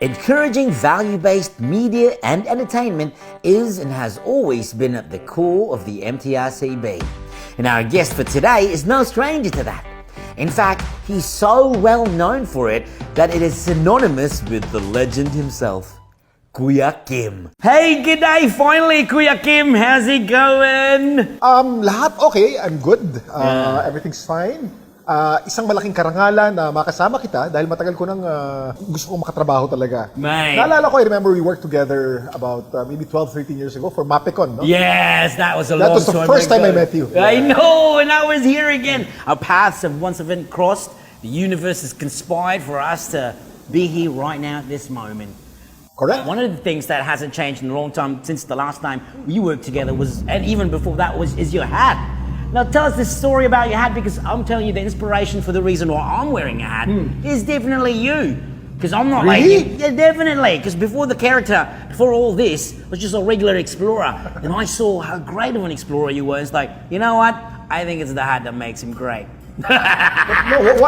Encouraging value-based media and entertainment is and has always been at the core of the MTRCB. And our guest for today is no stranger to that. In fact, he's so well known for it that it is synonymous with the legend himself, Kuya Kim. Hey, g'day! Finally, Kuya Kim, how's it going? Lahat okay, I'm good. Everything's fine. Isang malaking karangalan na makasama kita dahil matagal ko nang gusto kong makatrabaho talaga. Mate. Naalala ko, I remember we worked together about maybe 12, 13 years ago for Mapicon, no? Yes, that was a long time ago. That was the first time I met you. I know, and I was here again. Our paths have once again crossed. The universe has conspired for us to be here right now at this moment. Correct. One of the things that hasn't changed in a long time since the last time we worked together was, and even before that, is your hat. Now tell us this story about your hat, because I'm telling you the inspiration for the reason why I'm wearing a hat is definitely you. Because I'm not Really? like, yeah, definitely. Because before the character, before all this, was just a regular explorer. And I saw how great of an explorer you were. It's like, you know what? I think it's the hat that makes him great. No,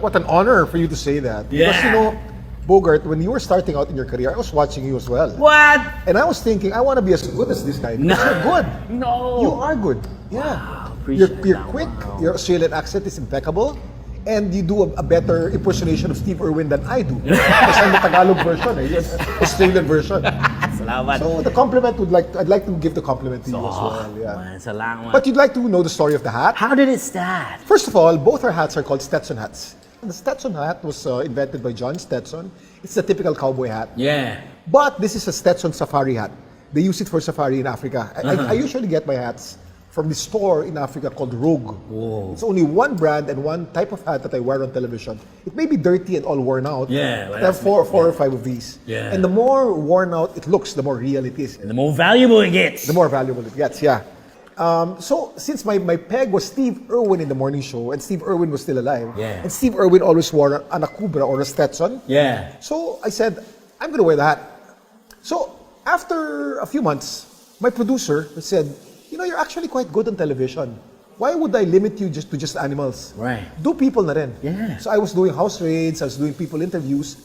what an honor for you to say that. Because, you know, Bogart, when you were starting out in your career, I was watching you as well. What? And I was thinking, I want to be as good as this guy. No. You're good. No. You are good. Yeah. Wow, You're appreciate that. quick. Wow. Your Australian accent is impeccable. And you do a better impersonation of Steve Irwin than I do. Because I'm the Tagalog version, you're the Australian version. Salamat. So the compliment I'd like to give the compliment to you as well. Yeah. Man, salamat. But you'd like to know the story of the hat? How did it start? First of all, both our hats are called Stetson hats. The Stetson hat was invented by John Stetson. It's a typical cowboy hat. Yeah. But this is a Stetson safari hat. They use it for safari in Africa. I usually get my hats from the store in Africa called Rogue. Whoa. It's only one brand and one type of hat that I wear on television. It may be dirty and all worn out. Yeah, But I have four or five of these. Yeah. And the more worn out it looks, the more real it is. And the more valuable it gets. The more valuable it gets, yeah. So since my peg was Steve Irwin in the morning show, and Steve Irwin was still alive, Yeah. and Steve Irwin always wore an Akubra or a Stetson, Yeah. so I said, I'm going to wear the hat. So after a few months, my producer said, you know, you're actually quite good on television. Why would I limit you to just animals? Right. Do people na rin. Yeah. So I was doing house raids, I was doing people interviews,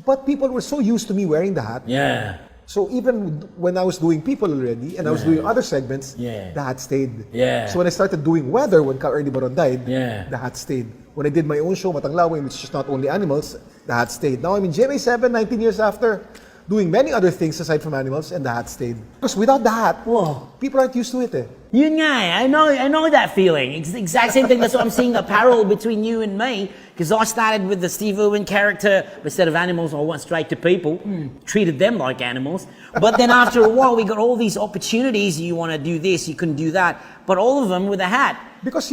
but people were so used to me wearing the hat. Yeah. So even when I was doing people already, and I was doing other segments, Yeah. the hat stayed. Yeah. So when I started doing weather, when Ka Ernie Baron died, Yeah. the hat stayed. When I did my own show, Matanglawin, which is not only animals, the hat stayed. Now I'm in GMA7, 19 years after, doing many other things aside from animals, and the hat stayed. Because without the hat, Whoa. people aren't used to it. Yun nga eh. I know that feeling. It's the exact same thing. That's what I'm seeing, a parallel between you and me. Because I started with the Steve Irwin character. Instead of animals, I went straight to people. Treated them like animals. But then after a while, we got all these opportunities. You want to do this, you can do that. But all of them with a hat. Because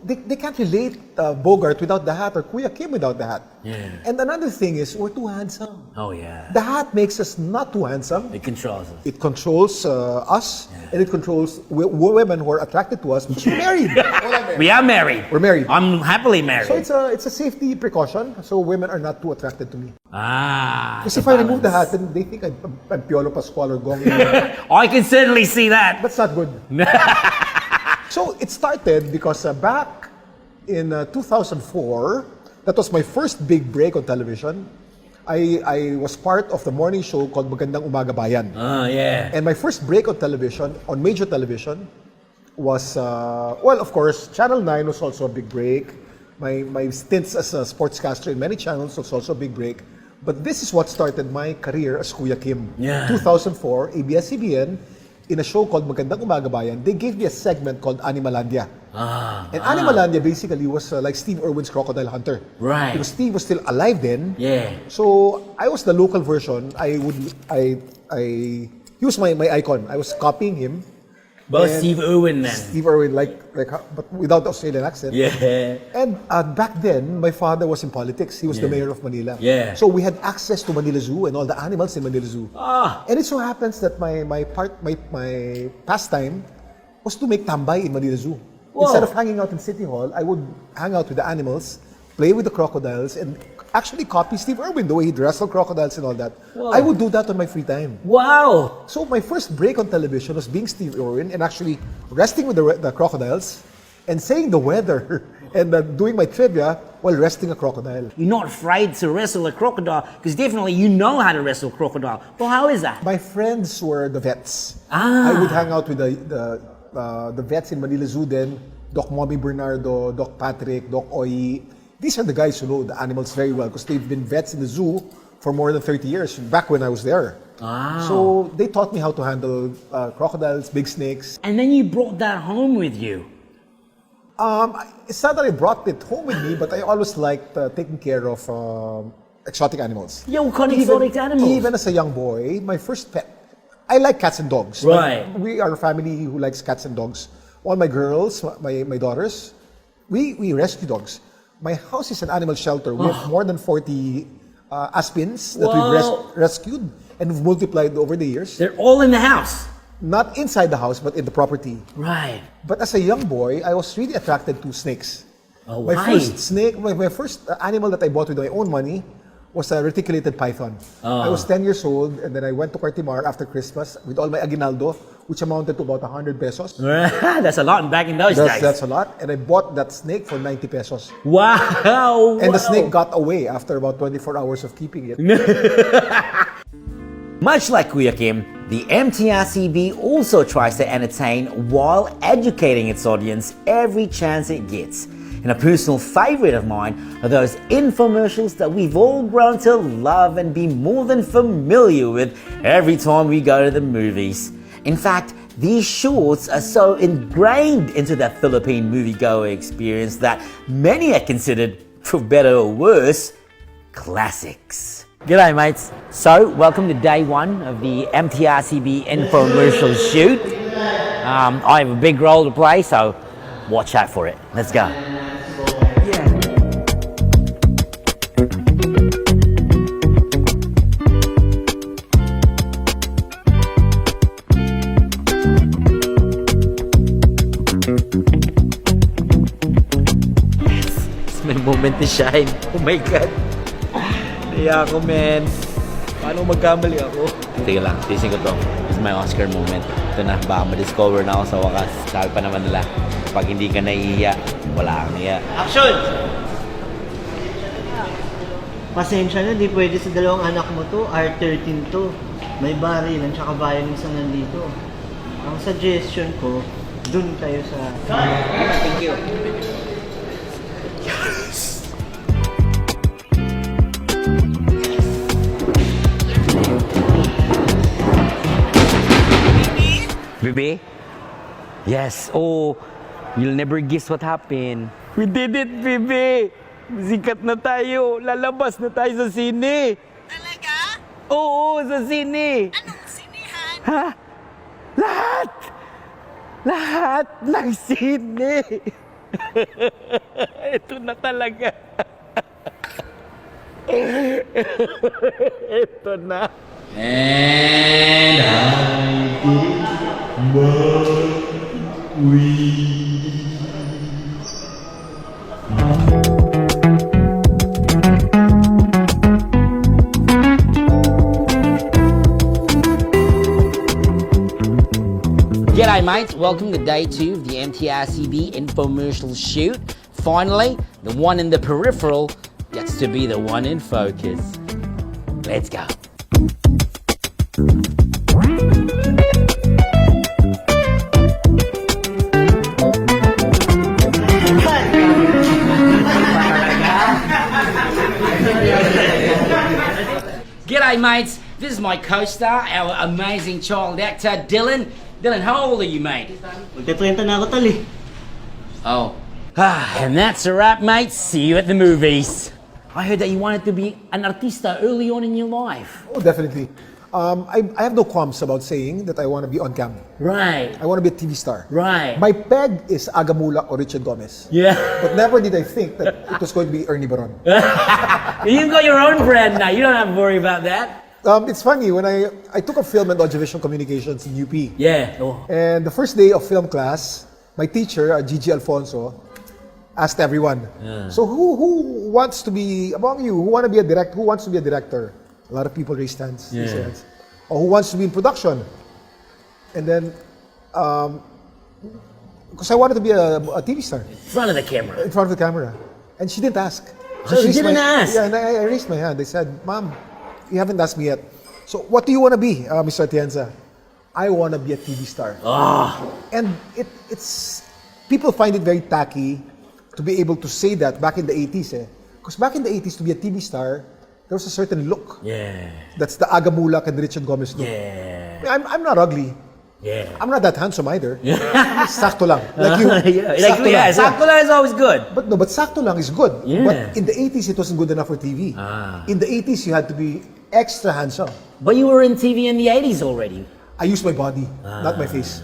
they can't relate Bogart without the hat or Kuya Kim without the hat. Yeah. And another thing is, we're too handsome. Oh yeah. The hat makes us not too handsome. It controls us. It controls us, and it controls women who are attracted to us, but we're married. We are married. We're married. I'm happily married. So it's a safety precaution, so women are not too attracted to me. Because Ah. if I remove the hat, then they think I'm Piolo Pascual or Gong. I can certainly see that. That's not good. So it started because back in 2004, that was my first big break on television. I was part of the morning show called Magandang Umaga Bayan. Oh yeah. And my first break on television, on major television, was, well, of course, Channel 9 was also a big break. My stints as a sportscaster in many channels was also a big break. But this is what started my career as Kuya Kim. Yeah. 2004, ABS-CBN, in a show called Magandang Umaga Bayan, they gave me a segment called Animalandia. And Animalandia basically was like Steve Irwin's Crocodile Hunter. Right. Because Steve was still alive then. Yeah. So I was the local version. He was my icon. I was copying him. But And Steve Irwin then. Steve Irwin, but without the Australian accent. Yeah. And back then, my father was in politics. He was the mayor of Manila. Yeah. So we had access to Manila Zoo and all the animals in Manila Zoo. Ah. And it so happens that my pastime was to make tambay in Manila Zoo. Whoa. Instead of hanging out in City Hall, I would hang out with the animals, play with the crocodiles, and actually copy Steve Irwin, the way he'd wrestle crocodiles and all that. Whoa. I would do that on my free time. Wow. So my first break on television was being Steve Irwin and actually wrestling with the crocodiles and saying the weather and doing my trivia while wrestling a crocodile. You're not afraid to wrestle a crocodile because definitely you know how to wrestle a crocodile. Well, how is that? My friends were the vets. Ah. I would hang out with the vets in Manila Zoo then, Doc Mommy Bernardo, Doc Patrick, Doc Oyi. These are the guys who know the animals very well because they've been vets in the zoo for more than 30 years, back when I was there. Wow. So they taught me how to handle crocodiles, big snakes. And then you brought that home with you. It's not that I brought it home with me, but I always liked taking care of exotic animals. Yeah, what kind of exotic animals? Even as a young boy, my first pet, I like cats and dogs. Right. We are a family who likes cats and dogs. All my girls, my daughters, we rescue dogs. My house is an animal shelter. We have more than 40 aspins that we've rescued and we've multiplied over the years. They're all in the house. Not inside the house, but in the property. Right. But as a young boy, I was really attracted to snakes. Oh, my why? first snake, my first animal that I bought with my own money was a reticulated python. I was 10 years old, and then I went to Cartimar after Christmas with all my aguinaldo, which amounted to about 100 pesos. That's a lot back in those days. That's a lot. And I bought that snake for 90 pesos. Wow. And the snake got away after about 24 hours of keeping it. Much like Kuya Kim, the MTRCB also tries to entertain while educating its audience every chance it gets. And a personal favorite of mine are those infomercials that we've all grown to love and be more than familiar with every time we go to the movies. In fact, these shorts are so ingrained into the Philippine moviegoer experience that many are considered, for better or worse, classics. G'day mates. So, welcome to day one of the MTRCB infomercial shoot. I have a big role to play, so watch out for it. Let's go. It's my moment to shine. Oh my God. Naiya ako, man. Paano magkamali ako? Sige lang, tisin ko to. This is my Oscar moment. Ito na, baka ma-discover na ako sa wakas. Sabi pa naman nila, pag hindi ka naiiya, wala kang iya. Action! Pasensya na, di pwede sa dalawang anak mo to. R13 to. May baril at saka violence ang nandito. Ang suggestion ko, dun tayo sa... Thank you. Bibi? Yes. Oh, you'll never guess what happened. We did it, Bibi! Sikat na tayo. Lalabas na tayo sa sine. Talaga? Oo, sa sine. Anong sinihan? Ha? Lahat! Lahat ng sine. Ito na talaga. Ito na. And I did what we... G'day mates, welcome to day 2 of the MTRCB infomercial shoot. Finally, the one in the peripheral gets to be the one in focus. Let's go. G'day mates, this is my co-star, our amazing child actor, Dylan. Dylan, how old are you, mate? Magte-30 na ako, tali. Oh. And that's a wrap, mate. See you at the movies. I heard that you wanted to be an artista early on in your life. Oh, definitely. I have no qualms about saying that I want to be on cam. Right. I want to be a TV star. Right. My peg is Agamula or Richard Gomez. Yeah. But never did I think that it was going to be Ernie Baron. You've got your own brand now. You don't have to worry about that. It's funny, when I took a film and audiovisual communications in UP. Yeah. Oh. And the first day of film class, my teacher, Gigi Alfonso, asked everyone, so who wants to be, among you, who wants to be a director? A lot of people raised hands. Yeah. Hands. Or who wants to be in production? And then, because I wanted to be a TV star. In front of the camera. In front of the camera. And she didn't ask. Oh, she I raised didn't my- ask? Yeah, and I raised my hand. They said, Ma'am, you haven't asked me yet. So what do you want to be, Mr. Atienza? I want to be a TV star. And it's people find it very tacky to be able to say that back in the 80s. Because back in the 80s, to be a TV star, there was a certain look. Yeah. That's the Agamulak and Richard Gomez look. Yeah. I'm not ugly. Yeah. I'm not that handsome either. Sakto lang. Like you. Yeah. Sakto lang. Sakto lang is always good. But sakto lang is good. Yeah. But in the 80s, it wasn't good enough for TV. In the 80s, you had to be extra handsome. But you were in TV in the 80s already. I used my body, not my face.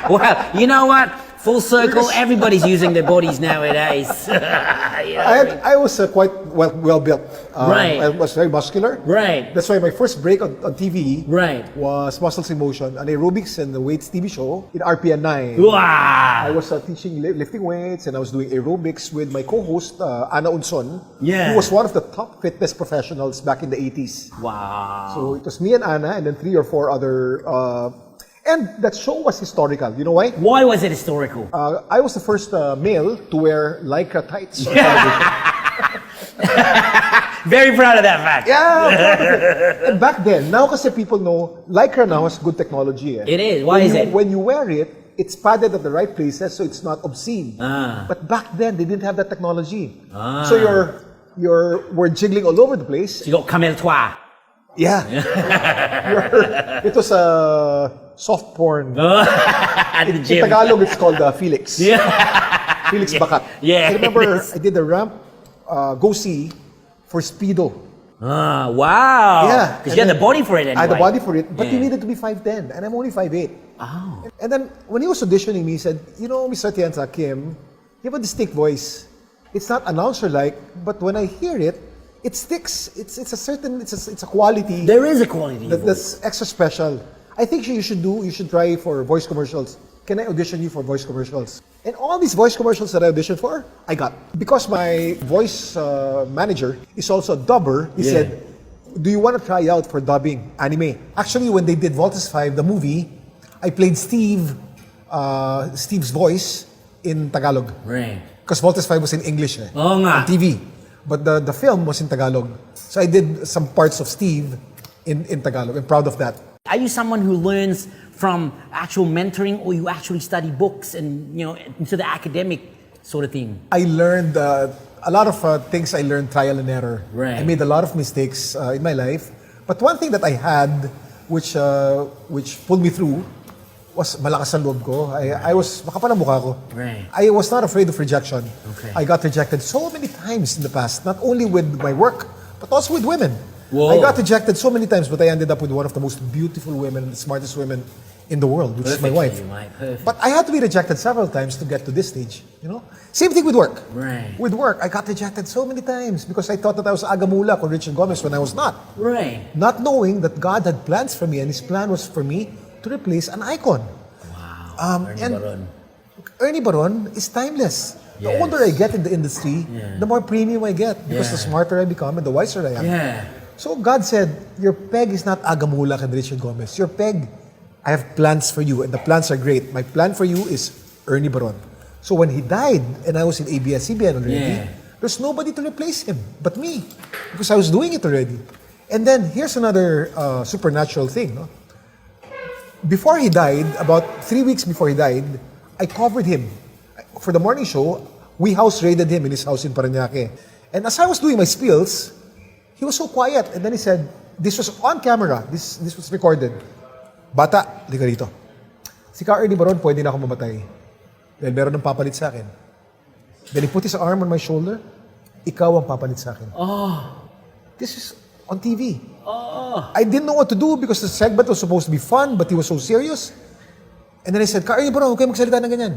Well, you know what? Full circle, everybody's using their bodies nowadays. You know I was quite well built. Right. I was very muscular. Right. That's why my first break on TV Right. was Muscles in Motion, an aerobics and the weights TV show in RPN 9. Wow. I was teaching lifting weights and I was doing aerobics with my co-host, Ana Unson, Yeah. who was one of the top fitness professionals back in the 80s. Wow. So it was me and Ana and then 3 or 4 other... and that show was historical. You know why? Why was it historical? I was the first male to wear Lycra tights on television. Very proud of that fact. Yeah! And back then, now kasi people know, Lycra now has good technology. It is. Why is it? When you wear it, it's padded at the right places so it's not obscene. But back then, they didn't have that technology. So we're jiggling all over the place. You got Camel Toi. Yeah. It was soft porn. At the In gym. Tagalog, it's called Felix. Yeah. Felix Bakat. Yeah. I remember I did the ramp go-see for Speedo. Wow. Yeah. Because you had the body for it anyway. I had the body for it, but Yeah. you needed to be 5'10", and I'm only 5'8". Oh. And then when he was auditioning me, he said, you know, Mr. Atienza, Kim, you have a distinct voice. It's not announcer-like, but when I hear it, it sticks. It's a quality There is a quality. that's extra special. I think you should try for voice commercials. Can I audition you for voice commercials? And all these voice commercials that I auditioned for, I got. Because my voice manager is also a dubber, he said, do you want to try out for dubbing anime? Actually, when they did Voltes 5, the movie, I played Steve's voice in Tagalog. Right. Because Voltes 5 was in English Oo nga. on TV. But the film was in Tagalog. So I did some parts of Steve in Tagalog. I'm proud of that. Are you someone who learns from actual mentoring, or you actually study books and, into the academic sort of thing? I learned a lot of things. I learned trial and error. Right. I made a lot of mistakes in my life. But one thing that I had, which pulled me through, was malakas ang loob ko. I was, makapal ang mukha ko. Right. I was not afraid of rejection. Okay. I got rejected so many times in the past, not only with my work, but also with women. Whoa. I got rejected so many times, but I ended up with one of the most beautiful women, the smartest women in the world, which is my wife. Perfect. But I had to be rejected several times to get to this stage, Same thing with work. Right. With work, I got rejected so many times because I thought that I was Agamulak or Richard Gomez when I was not. Right. Not knowing that God had plans for me, and His plan was for me to replace an icon. Wow. Ernie Baron is timeless. The Yes. older I get in the industry, the more premium I get because the smarter I become and the wiser I am. Yeah. So God said, your peg is not Agamulak and Richard Gomez. Your peg, I have plans for you, and the plans are great. My plan for you is Ernie Baron. So when he died, and I was in ABS-CBN already, there's nobody to replace him but me, because I was doing it already. And then here's another supernatural thing. No? Before he died, about 3 weeks before he died, I covered him. For the morning show, we house raided him in his house in Parañaque. And as I was doing my spills, he was so quiet. And then he said, this was on camera. This was recorded. Bata, di ka rito. Si Ka Ernie Baron, pwede na ako mamatay. Dahil meron ng papalit sa akin. Then he put his arm on my shoulder. Ikaw ang papalit sa akin. This is on TV. I didn't know what to do because the segment was supposed to be fun, but he was so serious. And then I said, Ka Ernie Baron, huwag kayo magsalita ng ganyan.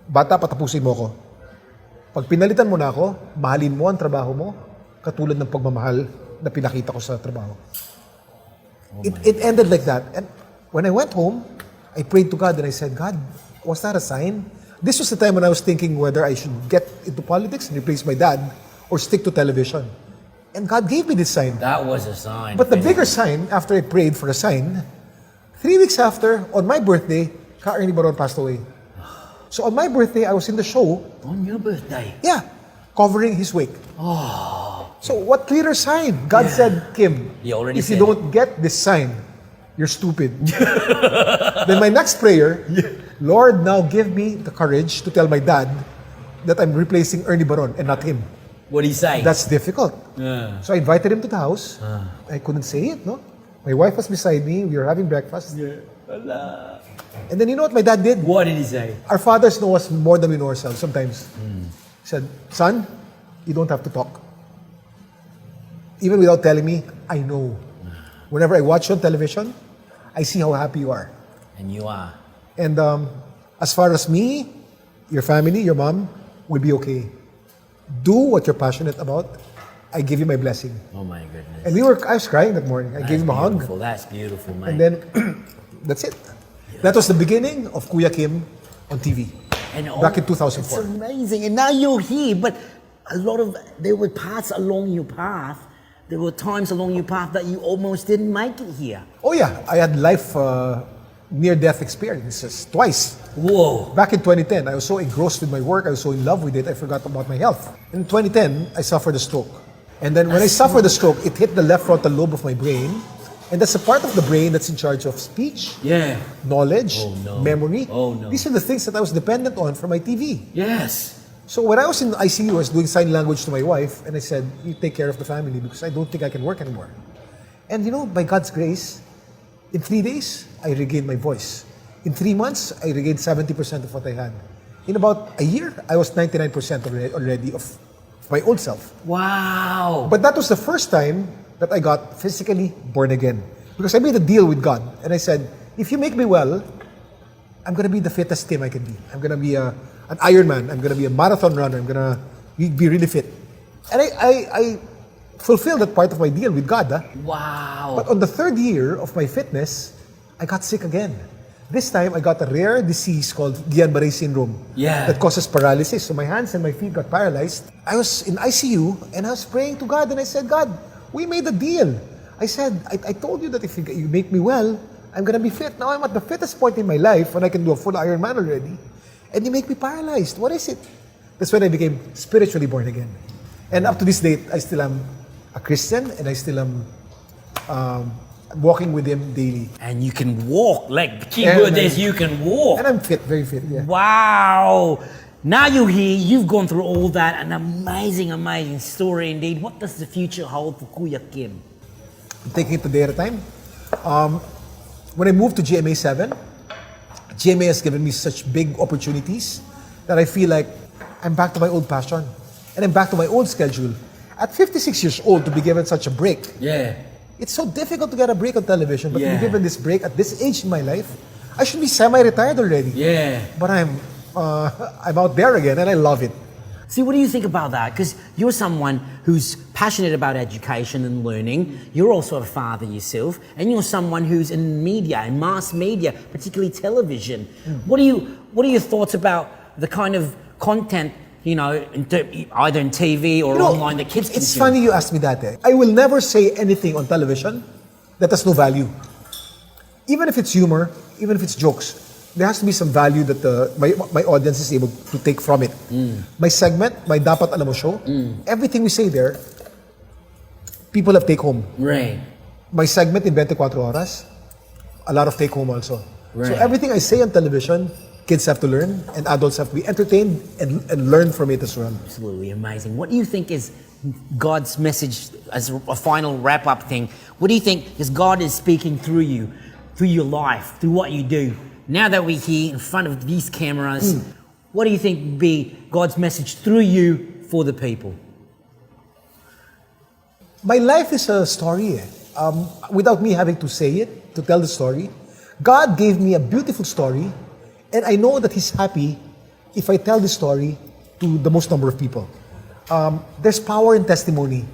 Bata, patapusin mo ako. Pag pinalitan mo na ako, mahalin mo ang trabaho mo, katulad ng pagmamahal na pinakita ko sa trabaho. It ended like that. And when I went home, I prayed to God and I said, God, was that a sign? This was the time when I was thinking whether I should get into politics and replace my dad or stick to television. And God gave me this sign. That was a sign. But the bigger sign, after I prayed for a sign, 3 weeks after, on my birthday, Ka Ernie Baron passed away. So on my birthday, I was in the show. On your birthday? Yeah, covering his wake. Oh. So what clearer sign? God said, Kim, He already if said you don't get this sign, you're stupid. Then my next prayer, Lord, now give me the courage to tell my dad that I'm replacing Ernie Baron and not him. What did he say? That's difficult. Yeah. So I invited him to the house. I couldn't say it, no? My wife was beside me. We were having breakfast. Yeah. Allah. And then you know what my dad did? What did he say? Our fathers know us more than we know ourselves sometimes. He said, son, you don't have to talk. Even without telling me, I know. Whenever I watch you on television, I see how happy you are. And you are. And as far as me, your family, your mom, will be okay. Do what you're passionate about. I give you my blessing. Oh my goodness. And I was crying that morning. I gave him a hug. That's beautiful, mate. And then, that's it. That was the beginning of Kuya Kim on TV. Back in 2004. It's amazing. And now you're here, but there were parts along your path, there were times along your path that you almost didn't make it here. Oh yeah, I had life near-death experiences twice. Whoa. Back in 2010, I was so engrossed with my work, I was so in love with it, I forgot about my health. In 2010, I suffered a stroke. And then when I suffered the stroke, it hit the left frontal lobe of my brain. And that's a part of the brain that's in charge of speech, knowledge, memory. Oh no. These are the things that I was dependent on for my TV. Yes. So when I was in ICU, I was doing sign language to my wife, and I said, you take care of the family because I don't think I can work anymore. And you know, by God's grace, in 3 days, I regained my voice. In 3 months, I regained 70% of what I had. In about a year, I was 99% already of my old self. Wow. But that was the first time that I got physically born again. Because I made a deal with God. And I said, if you make me well, I'm going to be the fittest Tim I can be. I'm going to be an Ironman. I'm going to be a marathon runner. I'm going to be really fit. And I fulfilled that part of my deal with God. Wow. But on the 3rd year of my fitness, I got sick again. This time, I got a rare disease called Guillain-Barré syndrome that causes paralysis. So my hands and my feet got paralyzed. I was in ICU and I was praying to God and I said, God, we made a deal. I said, I told you that if you make me well, I'm going to be fit. Now I'm at the fittest point in my life when I can do a full Ironman already. And you make me paralyzed. What is it? That's when I became spiritually born again. And up to this date, I still am a Christian and I still am walking with Him daily. And you can walk. Like the key word is you can walk. And I'm fit, very fit. Yeah. Wow. Now you're here, you've gone through all that, an amazing, amazing story indeed. What does the future hold for Kuya Kim? I'm taking it a day at a time. When I moved to GMA 7, GMA has given me such big opportunities that I feel like I'm back to my old passion. And I'm back to my old schedule. At 56 years old, to be given such a break. Yeah. It's so difficult to get a break on television, but to be given this break at this age in my life, I should be semi-retired already. Yeah. But I'm out there again, and I love it. See, what do you think about that? Because you're someone who's passionate about education and learning. You're also a father yourself, and you're someone who's in media, in mass media, particularly television. What are your thoughts about the kind of content, you know, either in TV or online that kids consume? It's funny you asked me that. I will never say anything on television that has no value. Even if it's humor, even if it's jokes, there has to be some value that my audience is able to take from it. My segment, my Dapat Alam Mo show, everything we say there, people have take home. Right. My segment in 24 Horas, a lot of take home also. Right. So everything I say on television, kids have to learn and adults have to be entertained and learn from it as well. Absolutely amazing. What do you think is God's message as a final wrap-up thing? What do you think is God is speaking through you, through your life, through what you do? Now that we're here in front of these cameras, what do you think would be God's message through you for the people? My life is a story. Without me having to say it, to tell the story, God gave me a beautiful story, and I know that He's happy if I tell the story to the most number of people. There's power in testimony.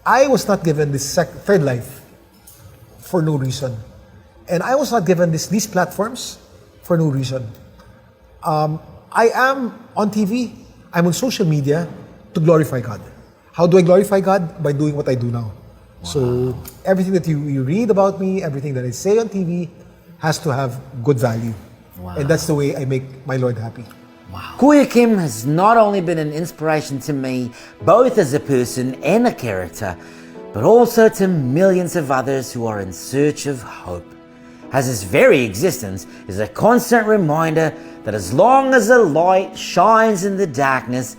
I was not given this third life for no reason. And I was not given these platforms for no reason. I am on TV, I'm on social media to glorify God. How do I glorify God? By doing what I do now. Wow. So everything that you read about me, everything that I say on TV has to have good value. Wow. And that's the way I make my Lord happy. Wow. Kuya Kim has not only been an inspiration to me, both as a person and a character, but also to millions of others who are in search of hope, as his very existence is a constant reminder that as long as the light shines in the darkness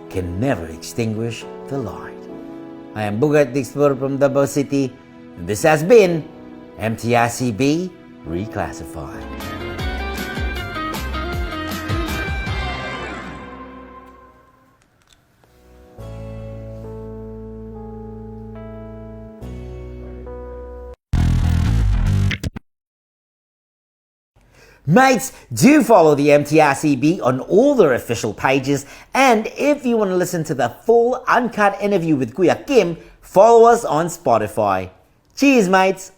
can never extinguish the light. I am Bugat Dixpur from Davao City, and this has been MTRCB Reclassified. Mates, do follow the MTRCB on all their official pages, and if you want to listen to the full uncut interview with Kuya Kim, follow us on Spotify. Cheers, mates!